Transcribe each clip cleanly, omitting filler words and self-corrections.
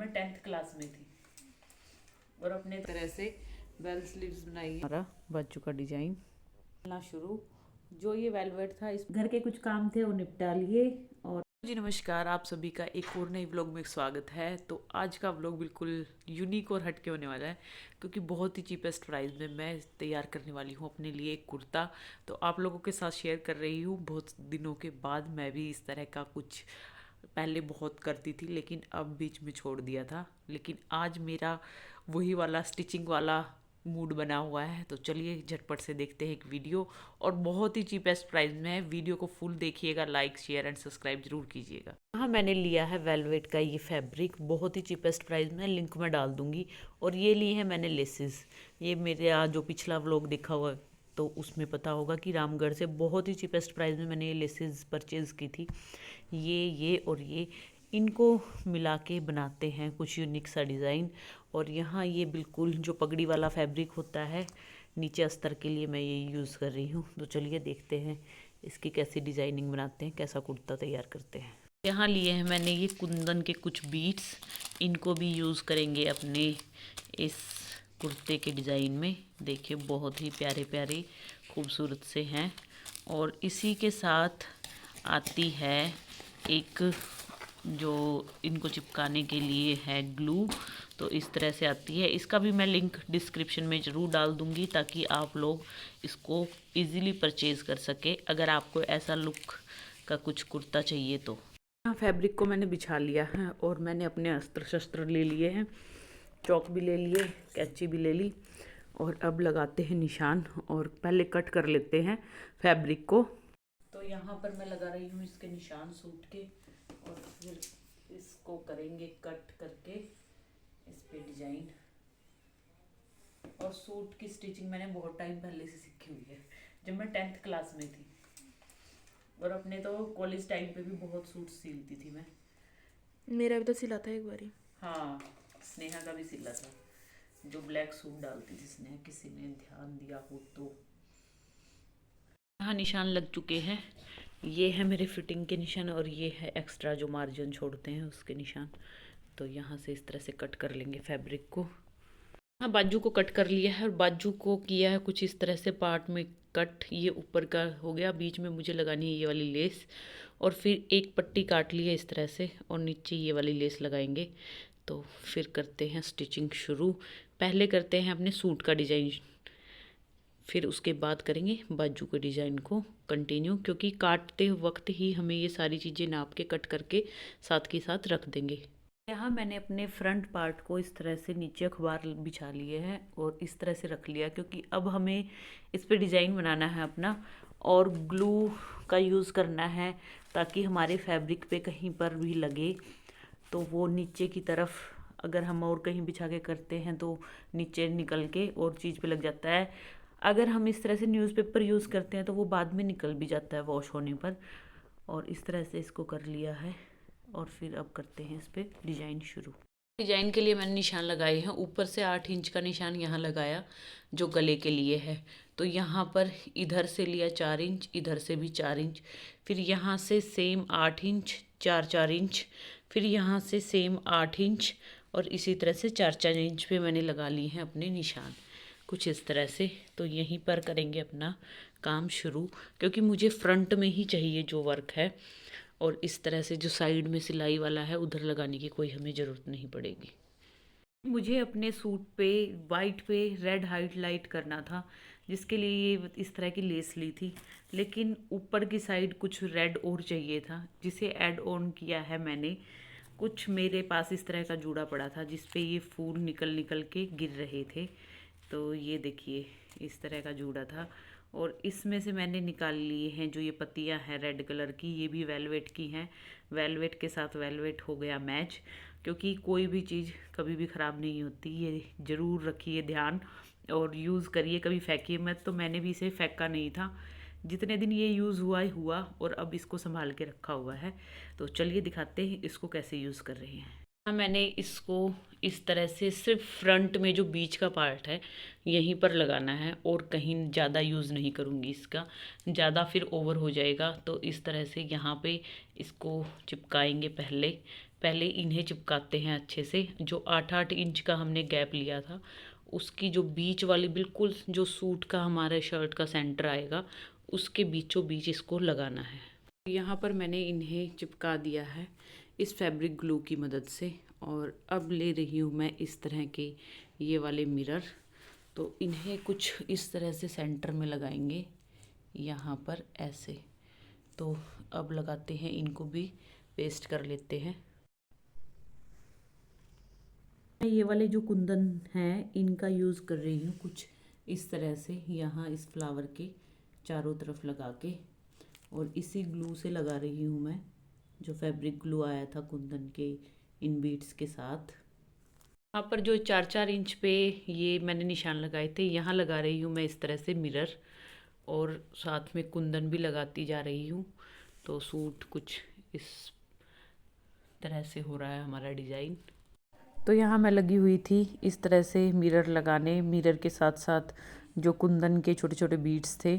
मैं 10th class में थी। और अपने तरह से बेल स्लीव्स बनाई है। हमारा बाजू का डिजाइन करना शुरू। जो ये वेलवेट था, इस घर के कुछ काम थे वो निपटा लिए। और जी नमस्कार, आप सभी का एक और नई व्लॉग में स्वागत है। तो आज का व्लॉग बिल्कुल यूनिक और हटके होने वाला है, क्योंकि बहुत ही चीपेस्ट प्राइस में मैं तैयार करने वाली हूँ अपने लिए एक कुर्ता। तो आप लोगों के साथ शेयर कर रही हूँ। बहुत दिनों के बाद मैं भी इस तरह का कुछ, पहले बहुत करती थी लेकिन अब बीच में छोड़ दिया था। लेकिन आज मेरा वही वाला स्टिचिंग वाला मूड बना हुआ है। तो चलिए झटपट से देखते हैं एक वीडियो, और बहुत ही चीपेस्ट प्राइस में है। वीडियो को फुल देखिएगा, लाइक शेयर एंड सब्सक्राइब जरूर कीजिएगा। हाँ, मैंने लिया है वेलवेट का ये फैब्रिक, बहुत ही चीपेस्ट प्राइस में, लिंक में डाल दूंगी। और ये लिए हैं मैंने लेसेस। ये मेरे जो पिछला व्लॉग देखा हुआ तो उसमें पता होगा कि रामगढ़ से बहुत ही चीपेस्ट प्राइस में मैंने ये लेसेस परचेज़ की थी। ये और ये इनको मिला के बनाते हैं कुछ यूनिक सा डिज़ाइन। और यहाँ ये बिल्कुल जो पगड़ी वाला फैब्रिक होता है नीचे अस्तर के लिए मैं ये यूज़ कर रही हूँ। तो चलिए देखते हैं इसकी कैसी डिज़ाइनिंग बनाते हैं, कैसा कुर्ता तैयार करते हैं। यहाँ लिए हैं मैंने ये कुंदन के कुछ बीट्स, इनको भी यूज़ करेंगे अपने इस कुर्ते के डिज़ाइन में। देखिए बहुत ही प्यारे प्यारे खूबसूरत से हैं। और इसी के साथ आती है एक जो इनको चिपकाने के लिए है ग्लू। तो इस तरह से आती है। इसका भी मैं लिंक डिस्क्रिप्शन में ज़रूर डाल दूँगी ताकि आप लोग इसको इजीली परचेज़ कर सके अगर आपको ऐसा लुक का कुछ कुर्ता चाहिए तो। यहाँ फैब्रिक को मैंने बिछा लिया है और मैंने अपने अस्त्र शस्त्र ले लिए हैं। चौक भी ले लिए, कैंची भी ले ली। और अब लगाते हैं निशान, और पहले कट कर लेते हैं फैब्रिक को। तो यहाँ पर मैं लगा रही हूँ इसके निशान सूट के, और फिर इसको करेंगे कट करके इस पे डिजाइन। और सूट की स्टिचिंग मैंने बहुत टाइम पहले से सीखी हुई है, जब मैं 10th क्लास में थी। और अपने तो कॉलेज टाइम पे भी बहुत सूट सिलती थी मैं। मेरा भी तो सिला था एक बारी। हाँ, स्नेहा का भी सिला था, जो ब्लैक सूट डालती थी स्नेहा, किसी ने ध्यान दिया हो तो। यहाँ निशान लग चुके हैं। ये है मेरे फिटिंग के निशान, और ये है एक्स्ट्रा जो मार्जिन छोड़ते हैं उसके निशान। तो यहाँ से इस तरह से कट कर लेंगे फैब्रिक को। हाँ, बाजू को कट कर लिया है, और बाजू को किया है कुछ इस तरह से पार्ट में कट। ये ऊपर का हो गया, बीच में मुझे लगानी है ये वाली लेस। और फिर एक पट्टी काट ली है इस तरह से, और नीचे ये वाली लेस लगाएंगे। तो फिर करते हैं स्टिचिंग शुरू। पहले करते हैं अपने सूट का डिज़ाइन, फिर उसके बाद करेंगे बाजू के डिज़ाइन को कंटिन्यू, क्योंकि काटते वक्त ही हमें ये सारी चीज़ें नाप के कट करके साथ के साथ रख देंगे। यहाँ मैंने अपने फ्रंट पार्ट को इस तरह से नीचे अखबार बिछा लिए हैं और इस तरह से रख लिया, क्योंकि अब हमें इस पे डिज़ाइन बनाना है अपना, और ग्लू का यूज़ करना है ताकि हमारे फैब्रिक पे कहीं पर भी लगे तो वो नीचे की तरफ, अगर हम और कहीं बिछा के करते हैं तो नीचे निकल के और चीज़ पे लग जाता है। अगर हम इस तरह से न्यूज़पेपर यूज़ करते हैं तो वो बाद में निकल भी जाता है वॉश होने पर। और इस तरह से इसको कर लिया है, और फिर अब करते हैं इस पर डिज़ाइन शुरू। डिज़ाइन के लिए मैंने निशान लगाए हैं। ऊपर से 8 इंच का निशान यहाँ लगाया जो गले के लिए है। तो यहाँ पर इधर से लिया 4 इंच, इधर से भी 4 इंच, फिर यहाँ से सेम 8 इंच, 4 इंच, फिर यहाँ से सेम 8 इंच, और इसी तरह से 4 इंच पे मैंने लगा लिए हैं अपने निशान कुछ इस तरह से। तो यहीं पर करेंगे अपना काम शुरू, क्योंकि मुझे फ्रंट में ही चाहिए जो वर्क है, और इस तरह से जो साइड में सिलाई वाला है उधर लगाने की कोई हमें ज़रूरत नहीं पड़ेगी। मुझे अपने सूट पे वाइट पे रेड हाईलाइट करना था, जिसके लिए ये इस तरह की लेस ली थी। लेकिन ऊपर की साइड कुछ रेड और चाहिए था, जिसे ऐड ऑन किया है मैंने। कुछ मेरे पास इस तरह का जूड़ा पड़ा था जिस पे ये फूल निकल निकल के गिर रहे थे। तो ये देखिए इस तरह का जूड़ा था, और इसमें से मैंने निकाल लिए हैं जो ये पत्तियां हैं रेड कलर की, ये भी वेलवेट की हैं। वेलवेट के साथ वेलवेट हो गया मैच, क्योंकि कोई भी चीज़ कभी भी ख़राब नहीं होती, ये ज़रूर रखिए ध्यान और यूज़ करिए, कभी फेंकिए मत। तो मैंने भी इसे फेंका नहीं था, जितने दिन ये यूज़ हुआ ही हुआ, और अब इसको संभाल के रखा हुआ है। तो चलिए दिखाते हैं इसको कैसे यूज़ कर रहे हैं। मैंने इसको इस तरह से सिर्फ फ्रंट में जो बीच का पार्ट है यहीं पर लगाना है, और कहीं ज़्यादा यूज़ नहीं करूँगी इसका, ज़्यादा फिर ओवर हो जाएगा। तो इस तरह से यहाँ पे इसको चिपकाएंगे पहले, पहले इन्हें चिपकाते हैं अच्छे से। जो 8-8 इंच का हमने गैप लिया था, उसकी जो बीच वाली बिल्कुल जो सूट का हमारे शर्ट का सेंटर आएगा, उसके बीचों बीच इसको लगाना है। यहाँ पर मैंने इन्हें चिपका दिया है इस फैब्रिक ग्लू की मदद से। और अब ले रही हूँ मैं इस तरह के ये वाले मिरर। तो इन्हें कुछ इस तरह से सेंटर में लगाएंगे, यहाँ पर ऐसे। तो अब लगाते हैं, इनको भी पेस्ट कर लेते हैं। मैं ये वाले जो कुंदन हैं इनका यूज़ कर रही हूँ कुछ इस तरह से, यहाँ इस फ्लावर के चारों तरफ लगा के। और इसी ग्लू से लगा रही हूँ मैं, जो फैब्रिक ग्लू आया था कुंदन के इन बीड्स के साथ। यहाँ पर जो 4-4 इंच पे ये मैंने निशान लगाए थे, यहाँ लगा रही हूँ मैं इस तरह से मिरर, और साथ में कुंदन भी लगाती जा रही हूँ। तो सूट कुछ इस तरह से हो रहा है हमारा डिज़ाइन। तो यहाँ मैं लगी हुई थी इस तरह से मिरर लगाने। मिरर के साथ साथ जो कुंदन के छोटे छोटे बीड्स थे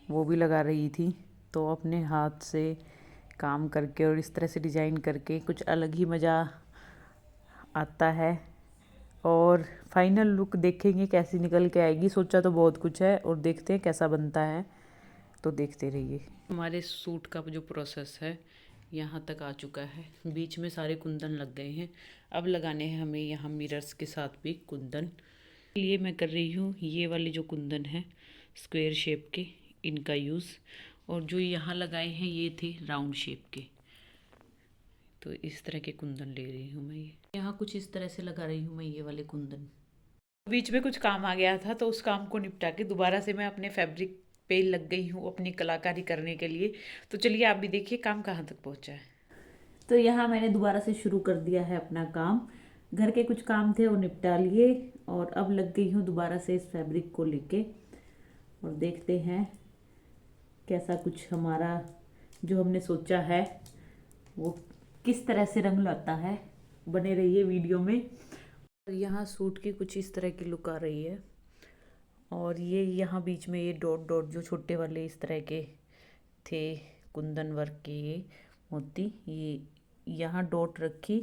वो भी लगा रही थी। तो अपने हाथ से काम करके और इस तरह से डिज़ाइन करके कुछ अलग ही मज़ा आता है। और फाइनल लुक देखेंगे कैसी निकल के आएगी। सोचा तो बहुत कुछ है, और देखते हैं कैसा बनता है। तो देखते रहिए। हमारे सूट का जो प्रोसेस है यहाँ तक आ चुका है। बीच में सारे कुंदन लग गए हैं। अब लगाने हैं हमें यहाँ मिरर्स के साथ भी कुंदन। लिए मैं कर रही हूँ ये वाले जो कुंदन हैं स्क्वायर शेप के, इनका यूज़। और जो यहाँ लगाए हैं ये थे राउंड शेप के। तो इस तरह के कुंदन ले रही हूँ मैं। ये यहाँ कुछ इस तरह से लगा रही हूँ मैं ये वाले कुंदन। बीच में कुछ काम आ गया था, तो उस काम को निपटा के दोबारा से मैं अपने फैब्रिक पे लग गई हूँ अपनी कलाकारी करने के लिए। तो चलिए आप भी देखिए काम कहाँ तक पहुँचा है। तो यहाँ मैंने दोबारा से शुरू कर दिया है अपना काम। घर के कुछ काम थे वो निपटा लिए, और अब लग गई हूँ दोबारा से इस फैब्रिक को लेके। और देखते हैं कैसा कुछ हमारा जो हमने सोचा है वो किस तरह से रंग लाता है। बने रहिए वीडियो में। और यहाँ सूट की कुछ इस तरह की लुक आ रही है। और ये यहाँ बीच में ये डॉट डॉट जो छोटे वाले इस तरह के थे कुंदन वर्क के, ये मोती, ये यहाँ डॉट रखी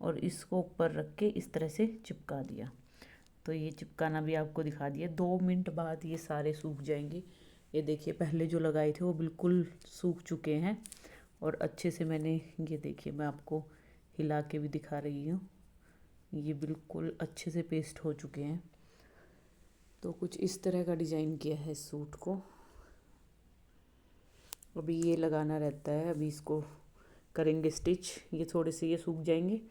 और इसको ऊपर रख के इस तरह से चिपका दिया। तो ये चिपकाना भी आपको दिखा दिया। 2 मिनट बाद ये सारे सूख जाएंगे। ये देखिए पहले जो लगाए थे वो बिल्कुल सूख चुके हैं, और अच्छे से मैंने, ये देखिए मैं आपको हिला के भी दिखा रही हूँ, ये बिल्कुल अच्छे से पेस्ट हो चुके हैं। तो कुछ इस तरह का डिज़ाइन किया है इस सूट को। अभी ये लगाना रहता है, अभी इसको करेंगे स्टिच। ये थोड़े से ये सूख जाएंगे,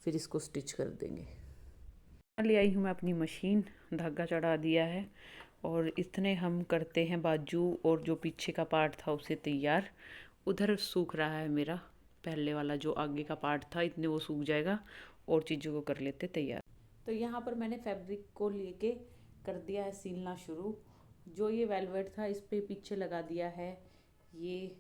फिर इसको स्टिच कर देंगे। ले आई हूँ मैं अपनी मशीन, धागा चढ़ा दिया है, और इतने हम करते हैं बाजू और जो पीछे का पार्ट था उसे तैयार। उधर सूख रहा है मेरा पहले वाला जो आगे का पार्ट था, इतने वो सूख जाएगा और चीज़ों को कर लेते तैयार। तो यहाँ पर मैंने फैब्रिक को लेके कर दिया है सिलना शुरू। जो ये वेलवेट था इस पे पीछे लगा दिया है ये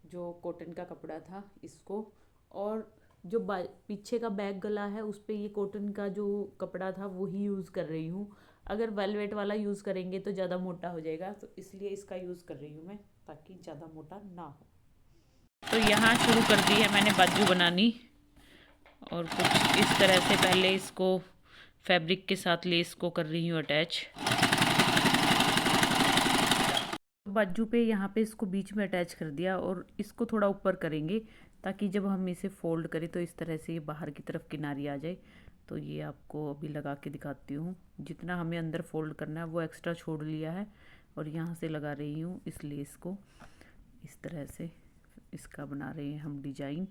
जो कॉटन का कपड़ा था इसको, और जो पीछे का बैक गला है उस पे ये कॉटन का जो कपड़ा था वही यूज़ कर रही हूँ। अगर वेलवेट वाला यूज़ करेंगे तो ज़्यादा मोटा हो जाएगा, तो इसलिए इसका यूज़ कर रही हूँ मैं, ताकि ज़्यादा मोटा ना हो। तो यहाँ शुरू कर दी है मैंने बाजू बनानी, और कुछ इस तरह से पहले इसको फैब्रिक के साथ लेस को कर रही हूँ अटैच। बाजू पे यहाँ पे इसको बीच में अटैच कर दिया, और इसको थोड़ा ऊपर करेंगे ताकि जब हम इसे फोल्ड करें तो इस तरह से ये बाहर की तरफ किनारी आ जाए। तो ये आपको अभी लगा के दिखाती हूँ। जितना हमें अंदर फोल्ड करना है वो एक्स्ट्रा छोड़ लिया है, और यहाँ से लगा रही हूँ इस लेस को इस तरह से। इसका बना रहे हैं हम डिजाइन।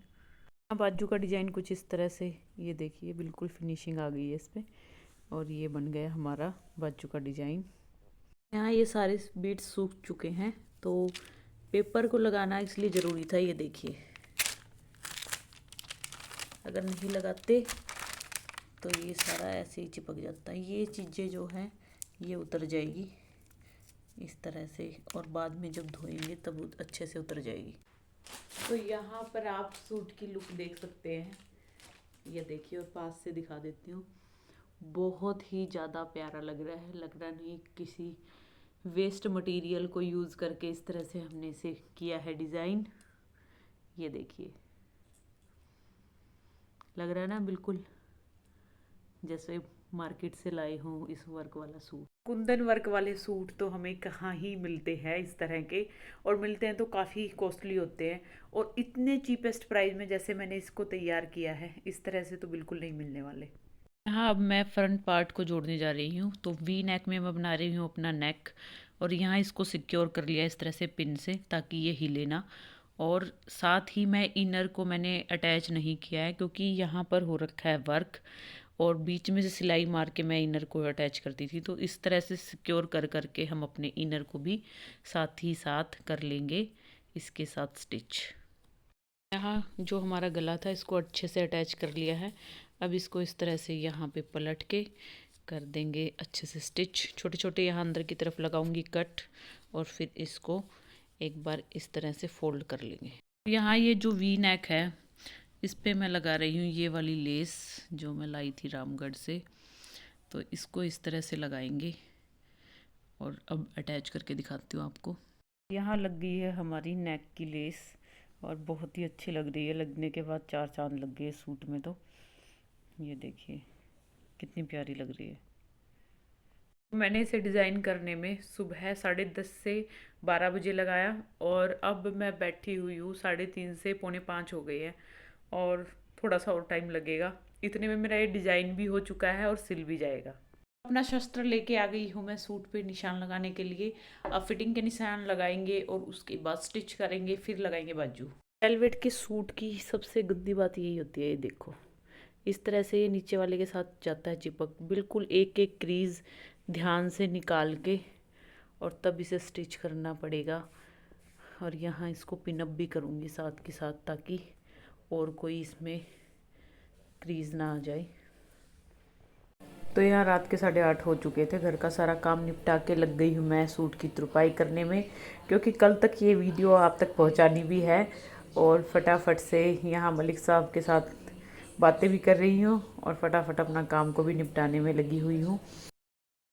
बाजू का डिजाइन कुछ इस तरह से, ये देखिए बिल्कुल फिनिशिंग आ गई है इस पे, और ये बन गया हमारा बाजू का डिजाइन। यहाँ ये सारे बीड्स सूख चुके हैं, तो पेपर को लगाना इसलिए ज़रूरी था। ये देखिए अगर नहीं लगाते तो ये सारा ऐसे ही चिपक जाता है। ये चीज़ें जो हैं ये उतर जाएगी इस तरह से, और बाद में जब धोएंगे तब अच्छे से उतर जाएगी। तो यहाँ पर आप सूट की लुक देख सकते हैं। ये देखिए, और पास से दिखा देती हूँ। बहुत ही ज़्यादा प्यारा लग रहा है। लग रहा नहीं किसी वेस्ट मटेरियल को यूज़ करके इस तरह से हमने इसे किया है डिज़ाइन। ये देखिए लग रहा है ना बिल्कुल जैसे मार्केट से लाए हों इस वर्क वाला सूट। कुंदन वर्क वाले सूट तो हमें कहाँ ही मिलते हैं इस तरह के, और मिलते हैं तो काफ़ी कॉस्टली होते हैं, और इतने चीपेस्ट प्राइस में जैसे मैंने इसको तैयार किया है इस तरह से तो बिल्कुल नहीं मिलने वाले। यहाँ अब मैं फ्रंट पार्ट को जोड़ने जा रही हूँ, तो वी नेक में मैं बना रही हूँ अपना नेक, और यहाँ इसको सिक्योर कर लिया इस तरह से पिन से ताकि ये हिले ना। और साथ ही मैं इनर को मैंने अटैच नहीं किया है क्योंकि यहाँ पर हो रखा है वर्क, और बीच में से सिलाई मार के मैं इनर को अटैच करती थी, तो इस तरह से सिक्योर कर करके हम अपने इनर को भी साथ ही साथ कर लेंगे इसके साथ स्टिच। यहाँ जो हमारा गला था इसको अच्छे से अटैच कर लिया है। अब इसको इस तरह से यहाँ पे पलट के कर देंगे अच्छे से स्टिच। छोटे छोटे यहाँ अंदर की तरफ लगाऊंगी कट, और फिर इसको एक बार इस तरह से फोल्ड कर लेंगे। यहाँ ये जो वी नेक है इस पे मैं लगा रही हूँ ये वाली लेस जो मैं लाई थी रामगढ़ से, तो इसको इस तरह से लगाएंगे और अब अटैच करके दिखाती हूँ आपको। यहाँ लग गई है हमारी नेक की लेस, और बहुत ही अच्छी लग रही है। लगने के बाद चार चांद लग गए सूट में, तो ये देखिए कितनी प्यारी लग रही है। मैंने इसे डिज़ाइन करने में सुबह 10:30 से 12 बजे लगाया, और अब मैं बैठी हुई हूँ 3:30 से 4:45 हो गई है, और थोड़ा सा और टाइम लगेगा। इतने में मेरा ये डिज़ाइन भी हो चुका है और सिल भी जाएगा। अपना शस्त्र लेके आ गई हूँ मैं सूट पे निशान लगाने के लिए। अब फिटिंग के निशान लगाएंगे और उसके बाद स्टिच करेंगे, फिर लगाएंगे बाजू। वेलवेट के सूट की सबसे गंदी बात यही होती है, ये देखो इस तरह से ये नीचे वाले के साथ जाता है चिपक। बिल्कुल एक एक क्रीज ध्यान से निकाल के और तब इसे स्टिच करना पड़ेगा। और यहाँ इसको पिनअप भी करूँगी साथ के साथ, ताकि और कोई इसमें क्रीज ना आ जाए। तो यहाँ रात के 8:30 हो चुके थे। घर का सारा काम निपटा के लग गई हूँ मैं सूट की तुरपाई करने में, क्योंकि कल तक ये वीडियो आप तक पहुँचानी भी है। और फटाफट से यहाँ मलिक साहब के साथ बातें भी कर रही हूँ और फटाफट अपना काम को भी निपटाने में लगी हुई हूँ।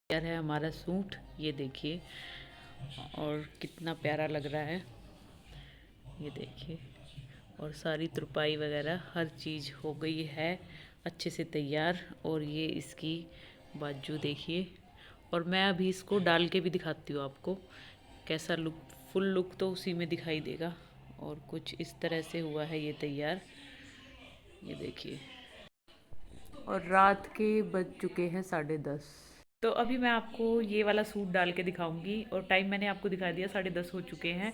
यार है हमारा सूट, ये देखिए, और कितना प्यारा लग रहा है, ये देखिए। और सारी तुरपाई वगैरह हर चीज़ हो गई है अच्छे से तैयार। और ये इसकी बाजू देखिए, और मैं अभी इसको डाल के भी दिखाती हूँ आपको कैसा लुक। फुल लुक तो उसी में दिखाई देगा। और कुछ इस तरह से हुआ है ये तैयार, ये देखिए। और रात के बज चुके हैं 10:30। तो अभी मैं आपको ये वाला सूट डाल के दिखाऊंगी, और टाइम मैंने आपको दिखा दिया, 10:30 हो चुके हैं।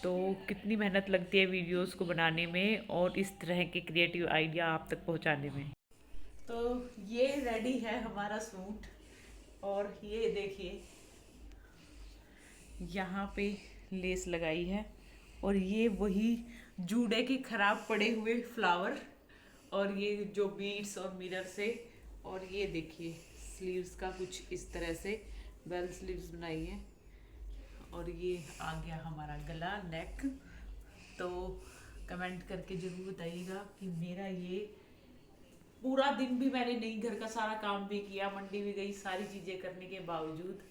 तो कितनी मेहनत लगती है वीडियोस को बनाने में और इस तरह के क्रिएटिव आइडिया आप तक पहुंचाने में। तो ये रेडी है हमारा सूट, और ये देखिए यहाँ पे लेस लगाई है, और ये वही जूड़े के खराब पड़े हुए फ्लावर, और ये जो बीड्स और मिरर से। और ये देखिए स्लीव्स का कुछ इस तरह से बेल स्लीव्स बनाई है, और ये आ गया हमारा गला, नेक। तो कमेंट करके ज़रूर बताइएगा कि मेरा ये पूरा दिन भी मैंने नहीं, घर का सारा काम भी किया, मंडी भी गई, सारी चीज़ें करने के बावजूद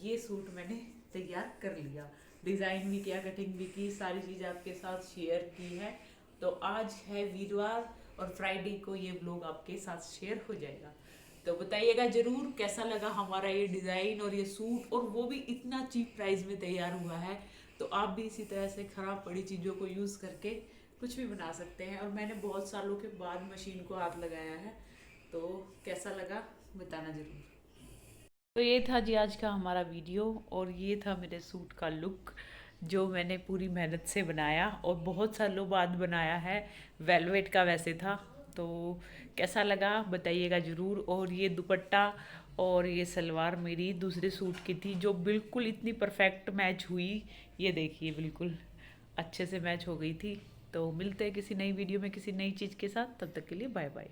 ये सूट मैंने तैयार कर लिया। डिज़ाइन भी किया, कटिंग भी की, सारी चीज़ आपके साथ शेयर की है। तो आज है वीरवार, और फ्राइडे को ये व्लॉग आपके साथ शेयर हो जाएगा। तो बताइएगा ज़रूर कैसा लगा हमारा ये डिज़ाइन और ये सूट, और वो भी इतना चीप प्राइस में तैयार हुआ है। तो आप भी इसी तरह से ख़राब पड़ी चीज़ों को यूज़ करके कुछ भी बना सकते हैं। और मैंने बहुत सालों के बाद मशीन को हाथ लगाया है, तो कैसा लगा बताना ज़रूर। तो ये था जी आज का हमारा वीडियो, और ये था मेरे सूट का लुक जो मैंने पूरी मेहनत से बनाया, और बहुत सालों बाद बनाया है। वेलवेट का वैसे था, तो कैसा लगा बताइएगा ज़रूर। और ये दुपट्टा और ये सलवार मेरी दूसरे सूट की थी, जो बिल्कुल इतनी परफेक्ट मैच हुई, ये देखिए बिल्कुल अच्छे से मैच हो गई थी। तो मिलते हैं किसी नई वीडियो में किसी नई चीज़ के साथ, तब तक के लिए बाय बाय।